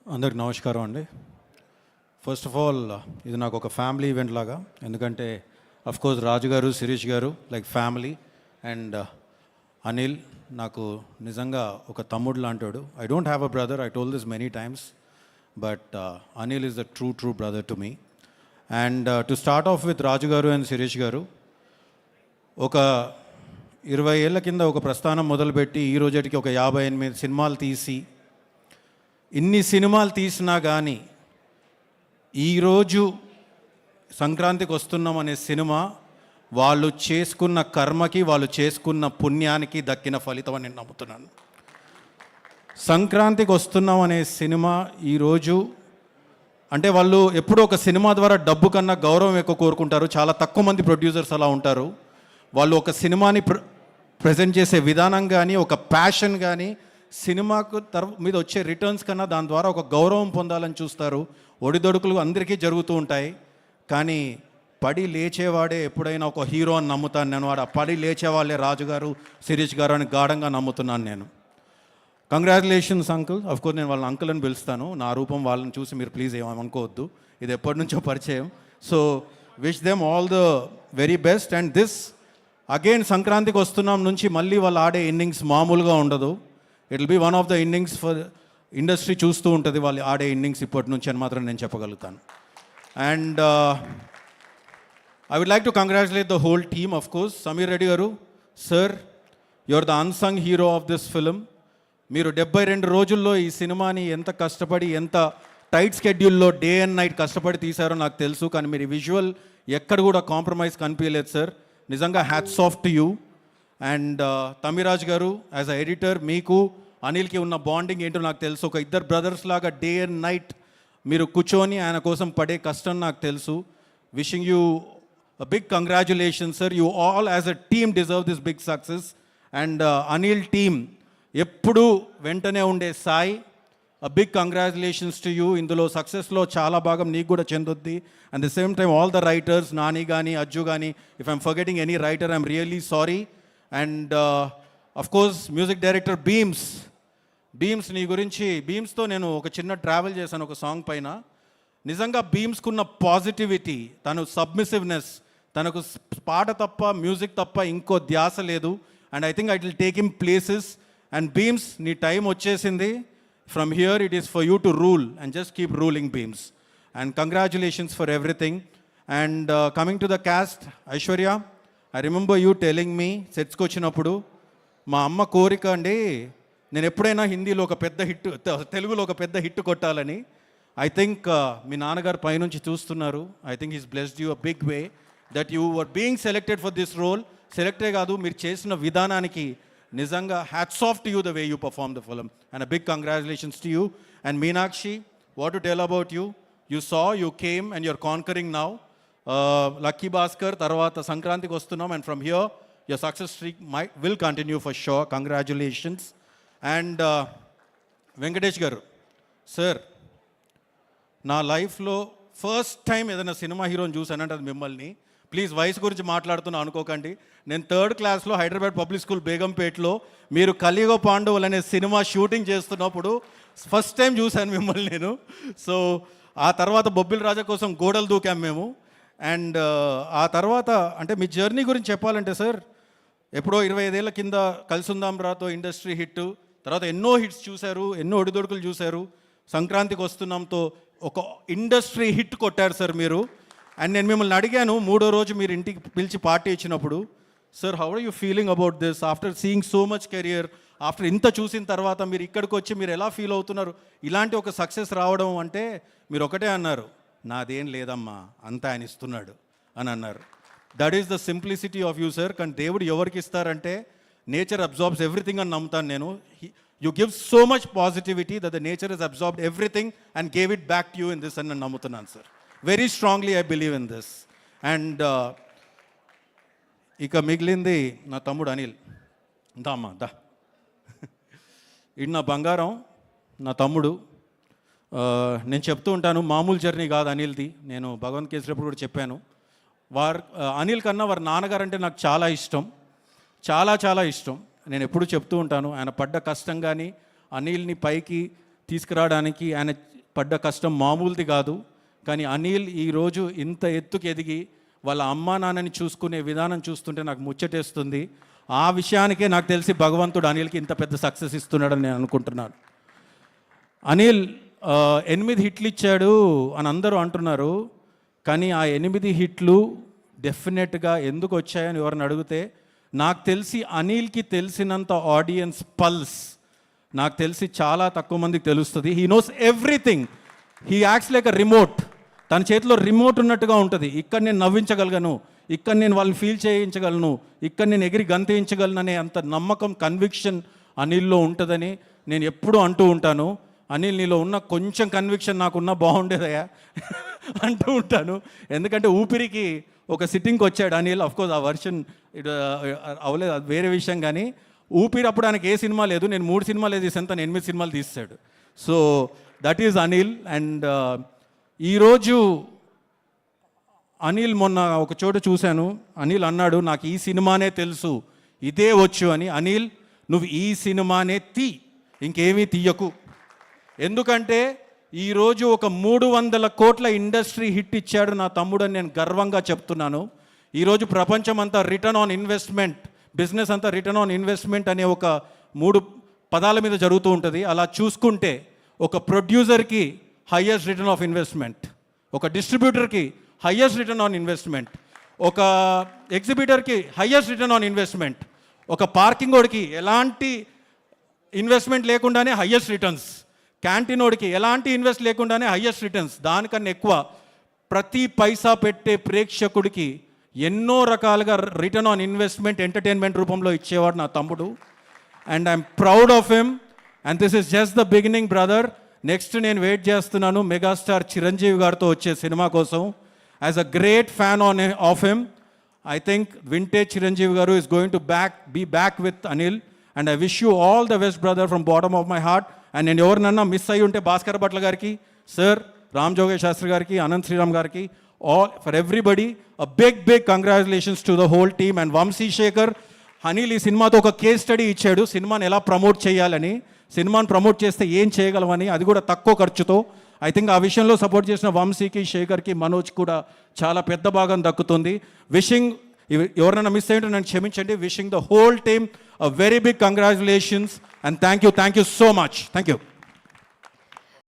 అందరికి నమస్కారం అండి. ఫస్ట్ ఆఫ్ ఆల్ ఇది నాకు ఒక ఫ్యామిలీ ఈవెంట్ లాగా, ఎందుకంటే కోర్స్ రాజు గారు, శిరీష్ గారు లైక్ ఫ్యామిలీ, అండ్ అనిల్ నాకు నిజంగా ఒక తమ్ముడు లాంటాడు. I don't have a brother, I told this many times, but Anil is the true brother to me. And to start off with Raju garu and Sirish గారు, ఒక 20 ఏళ్ళ కింద ఒక ప్రస్థానం మొదలుపెట్టి ఈ రోజుకి ఒక 58 సినిమాలు తీసి, ఇన్ని సినిమాలు తీసినా కానీ ఈరోజు సంక్రాంతికి వస్తున్నాం అనే సినిమా వాళ్ళు చేసుకున్న కర్మకి, వాళ్ళు చేసుకున్న పుణ్యానికి దక్కిన ఫలితం అని నేను నమ్ముతున్నాను. సంక్రాంతికి వస్తున్నాం అనే సినిమా ఈరోజు అంటే వాళ్ళు ఎప్పుడూ ఒక సినిమా ద్వారా డబ్బు కన్నా గౌరవం ఎక్కువ కోరుకుంటారు. చాలా తక్కువ మంది ప్రొడ్యూసర్స్ అలా ఉంటారు. వాళ్ళు ఒక సినిమాని ప్రజెంట్ చేసే విధానం కానీ, ఒక ప్యాషన్ కానీ, సినిమాకు మీద వచ్చే రిటర్న్స్ కన్నా దాని ద్వారా ఒక గౌరవం పొందాలని చూస్తారు. ఒడిదొడుకులు అందరికీ జరుగుతూ ఉంటాయి, కానీ పడి లేచేవాడే ఎప్పుడైనా ఒక హీరో అని నమ్ముతాను నేను. వాడు పడి లేచేవాళ్ళే రాజు గారు, శిరీష్ గారు అని గాఢంగా నమ్ముతున్నాను నేను. Congratulations uncle. అఫ్కోర్స్ నేను వాళ్ళని అంకుల్ అని పిలుస్తాను, నా రూపం వాళ్ళని చూసి మీరు ప్లీజ్ ఏమనుకోవద్దు, ఇది ఎప్పటి నుంచో పరిచయం. So wish them all the very best. And this again సంక్రాంతికి వస్తున్నాం నుంచి మళ్ళీ వాళ్ళు ఆడే ఇన్నింగ్స్ మామూలుగా ఉండదు. It will be one of the innings for industry చూస్తూ ఉంటుంది వాళ్ళు ఆడే ఇన్నింగ్స్ ఇప్పటి నుంచి అని మాత్రం నేను చెప్పగలుగుతాను. And I would like to congratulate the whole team. Of course Sameer Reddy garu, sir, you are the unsung hero of this film. మీరు 72 రోజుల్లో ఈ సినిమాని ఎంత కష్టపడి, ఎంత టైట్ స్కెడ్యూల్లో డే అండ్ నైట్ కష్టపడి తీశారో నాకు తెలుసు, కానీ మీరు విజువల్ ఎక్కడ కూడా కాంప్రమైజ్ కనిపించలేదు సార్. నిజంగా hats off to you. And Tamiraj గారు, యాజ్ అ ఎడిటర్, మీకు అనిల్కి ఉన్న బాండింగ్ ఏంటో నాకు తెలుసు. ఒక ఇద్దరు బ్రదర్స్ లాగా డే అండ్ నైట్ మీరు కూర్చొని ఆయన కోసం పడే కష్టం నాకు తెలుసు. Wishing you a big congratulation sir. You all as a team deserve this big success. And Anil team ఎప్పుడూ వెంటనే ఉండే Sai, a big congratulations to you. ఇందులో సక్సెస్లో చాలా భాగం నీకు కూడా చెందుద్ది. And the same time all the writers, Nani కానీ, అజ్జు కానీ, if I'm forgetting any writer I'm really sorry. And of course music director Bheems నీ గురించి, బీమ్స్తో నేను ఒక చిన్న ట్రావెల్ చేశాను ఒక సాంగ్ పైన. నిజంగా బీమ్స్కున్న పాజిటివిటీ, తను సబ్మిసివ్నెస్, తనకు పాట తప్ప, మ్యూజిక్ తప్ప ఇంకో ధ్యాస లేదు. And I think I will take him places. And Bheems, నీ టైం వచ్చేసింది. From here it is for you to rule and just keep ruling Bheems. And congratulations for everything. And coming to the cast, Aishwarya, I remember you telling me సెట్స్కి వచ్చినప్పుడు, మా అమ్మ కోరిక అండి నేను ఎప్పుడైనా హిందీలో ఒక పెద్ద హిట్, తెలుగులో ఒక పెద్ద హిట్ కొట్టాలని. ఐ థింక్ మీ నాన్నగారు పైనుంచి చూస్తున్నారు. I think is blessed you a big way that you were being selected for this role. సెలెక్టే కాదు, మీరు చేసిన విధానానికి నిజంగా hats off to you the way you perform the film. And a big congratulations to you. And Meenakshi, what to tell about you? You saw, you came and you're conquering now. Lucky Bhaskar తర్వాత సంక్రాంతికి వస్తున్నాం, and from here your success streak will continue for sure. Congratulations. And Venkatesh గారు, sir, నా లైఫ్లో first time ఏదైనా cinema హీరోని చూసానంటే అది మిమ్మల్ని. ప్లీజ్ వయసు గురించి మాట్లాడుతున్నా అనుకోకండి. నేను 3rd క్లాస్లో హైదరాబాద్ పబ్లిక్ స్కూల్ బేగంపేటలో మీరు కలియుగ పాండవులు అనే సినిమా షూటింగ్ చేస్తున్నప్పుడు ఫస్ట్ టైం చూశాను మిమ్మల్ని నేను. సో ఆ తర్వాత బొబ్బిల్ రాజా కోసం గోడలు దూకాం మేము. అండ్ ఆ తర్వాత అంటే మీ జర్నీ గురించి చెప్పాలంటే సార్, ఎప్పుడో 25 ఏళ్ళ కింద కలిసుందాం రాతో ఇండస్ట్రీ హిట్, తర్వాత ఎన్నో హిట్స్ చూశారు, ఎన్నో ఒడిదొడుకులు చూశారు. సంక్రాంతికి వస్తున్నాంతో ఒక ఇండస్ట్రీ హిట్ కొట్టారు సార్ మీరు. అండ్ నేను మిమ్మల్ని అడిగాను 3వ రోజు మీరు ఇంటికి పిలిచి పార్టీ ఇచ్చినప్పుడు, sir how are you feeling about this after seeing so much career, after ఇంత చూసిన తర్వాత మీరు ఇక్కడికి వచ్చి మీరు ఎలా ఫీల్ అవుతున్నారు? ఇలాంటి ఒక సక్సెస్ రావడం అంటే మీరు ఒకటే అన్నారు, నాదేం లేదమ్మా, అంతా ఆయన ఇస్తున్నాడు అని అన్నారు. That is the simplicity of you sir. కానీ దేవుడు ఎవరికి ఇస్తారంటే నేచర్ అబ్జార్బ్స్ ఎవ్రీథింగ్ అని నమ్ముతాను నేను. You give so much positivity that the nature is absorbed everything and gave it back to you in this అని నేను నమ్ముతున్నాను sir. Very strongly I believe in this. And ఇక మిగిలింది నా తమ్ముడు అనిల్. దా అమ్మా దా, ఇది నా బంగారం, నా తమ్ముడు. నేను చెప్తూ ఉంటాను, మామూలు జర్నీ కాదు అనిల్ది. నేను భగవంత్ కేసరిప్పుడు కూడా చెప్పాను. అనిల్ కన్నా వారి నాన్నగారు అంటే నాకు చాలా ఇష్టం, చాలా ఇష్టం. నేను ఎప్పుడు చెప్తూ ఉంటాను, ఆయన పడ్డ కష్టం కానీ, అనిల్ని పైకి తీసుకురావడానికి ఆయన పడ్డ కష్టం మామూలుది కాదు. కానీ అనిల్ ఈరోజు ఇంత ఎత్తుకు ఎదిగి వాళ్ళ అమ్మా నాన్నని చూసుకునే విధానం చూస్తుంటే నాకు ముచ్చటేస్తుంది. ఆ విషయానికే నాకు తెలిసి భగవంతుడు అనిల్కి ఇంత పెద్ద సక్సెస్ ఇస్తున్నాడని నేను అనుకుంటున్నాను. అనిల్ 8 హిట్లు ఇచ్చాడు అని అందరూ అంటున్నారు. కానీ ఆ 8 హిట్లు డెఫినెట్గా ఎందుకు వచ్చాయని ఎవరిని అడిగితే నాకు తెలిసి అనిల్కి తెలిసినంత ఆడియన్స్ పల్స్ నాకు తెలిసి చాలా తక్కువ మందికి తెలుస్తుంది. He knows everything. He acts like a remote. తన చేతిలో రిమోట్ ఉన్నట్టుగా ఉంటుంది. ఇక్కడ నేను నవ్వించగలను, ఇక్కడ నేను వాళ్ళని ఫీల్ చేయించగలను, ఇక్కడ నేను ఎగిరి గంతేయించగలను అనే అంత నమ్మకం, కన్విక్షన్ అనిల్లో ఉంటుందని నేను ఎప్పుడూ అంటూ ఉంటాను. అనిల్, నీలో ఉన్న కొంచెం కన్విక్షన్ నాకున్నా బాగుండేదయ్యా అంటూ ఉంటాను. ఎందుకంటే ఊపిరికి ఒక సిట్టింగ్కి వచ్చాడు అనిల్. అఫ్కోర్స్ ఆ వర్షన్ అవ్వలేదు, అది వేరే విషయం. కానీ ఊపిరి అప్పుడు ఆయనకి ఏ సినిమా లేదు. నేను 3 సినిమాలు తీసాను, తను 8 సినిమాలు తీస్తాడు. So that is Anil. And ఈరోజు అనిల్ మొన్న ఒక చోట చూశాను. అనిల్ అన్నాడు, నాకు ఈ సినిమానే తెలుసు, ఇదే వచ్చు అని. అనిల్, నువ్వు ఈ సినిమానే ఇంకేమీ తీయకు. ఎందుకంటే ఈరోజు ఒక 300 కోట్ల ఇండస్ట్రీ హిట్ ఇచ్చాడు నా తమ్ముడు అని నేను గర్వంగా చెప్తున్నాను. ఈరోజు ప్రపంచమంతా రిటర్న్ ఆన్ ఇన్వెస్ట్మెంట్, బిజినెస్ అంతా రిటర్న్ ఆన్ ఇన్వెస్ట్మెంట్ అనే ఒక 3 పదాల మీద జరుగుతూ ఉంటుంది. అలా చూసుకుంటే ఒక ప్రొడ్యూసర్కి హయ్యెస్ట్ రిటర్న్ ఆఫ్ ఇన్వెస్ట్మెంట్, ఒక డిస్ట్రిబ్యూటర్కి హయ్యెస్ట్ రిటర్న్ ఆన్ ఇన్వెస్ట్మెంట్, ఒక ఎగ్జిబిటర్కి హయ్యెస్ట్ రిటర్న్ ఆన్ ఇన్వెస్ట్మెంట్, ఒక పార్కింగ్ వాడికి ఎలాంటి ఇన్వెస్ట్మెంట్ లేకుండానే హయ్యెస్ట్ రిటర్న్స్, క్యాంటీన్ వాడికి ఎలాంటి ఇన్వెస్ట్ లేకుండానే హయ్యెస్ట్ రిటర్న్స్. దానికన్నా ఎక్కువ ప్రతి పైసా పెట్టే ప్రేక్షకుడికి ఎన్నో రకాలుగా రిటర్న్ ఆన్ ఇన్వెస్ట్మెంట్ ఎంటర్టైన్మెంట్ రూపంలో ఇచ్చేవాడు నా తమ్ముడు. And I'm proud of him. And this is just the beginning brother. Next నేను వెయిట్ చేస్తున్నాను మెగాస్టార్ చిరంజీవి గారితో వచ్చే సినిమా కోసం. As a great fan of him, I think vintage Chiranjeevi garu is going to be back with Anil. And I wish you all the best brother from bottom of my heart. And నేను ఎవరినన్నా miss అయ్యి ఉంటే భాస్కర్ భట్ల గారికి, sir, Ram జోగేష్ Sastry గారికి, అనంత్ శ్రీరామ్ గారికి, all for everybody a big congratulations to the whole team. And Vamsi Shekar, Anil ఈ సినిమాతో ఒక కేస్ స్టడీ ఇచ్చాడు సినిమాని ఎలా ప్రమోట్ చేయాలని, సినిమాని ప్రమోట్ చేస్తే ఏం చేయగలమని, అది కూడా తక్కువ ఖర్చుతో. ఐ థింక్ ఆ విషయంలో సపోర్ట్ చేసిన వంశీకి, శేఖర్కి, మనోజ్ కూడా చాలా పెద్ద భాగం దక్కుతుంది. విషింగ్, ఎవరైనా మిస్ అయ్యింటే నన్ను క్షమించండి. Wishing the whole team a very big congratulations and thank you so much. Thank you.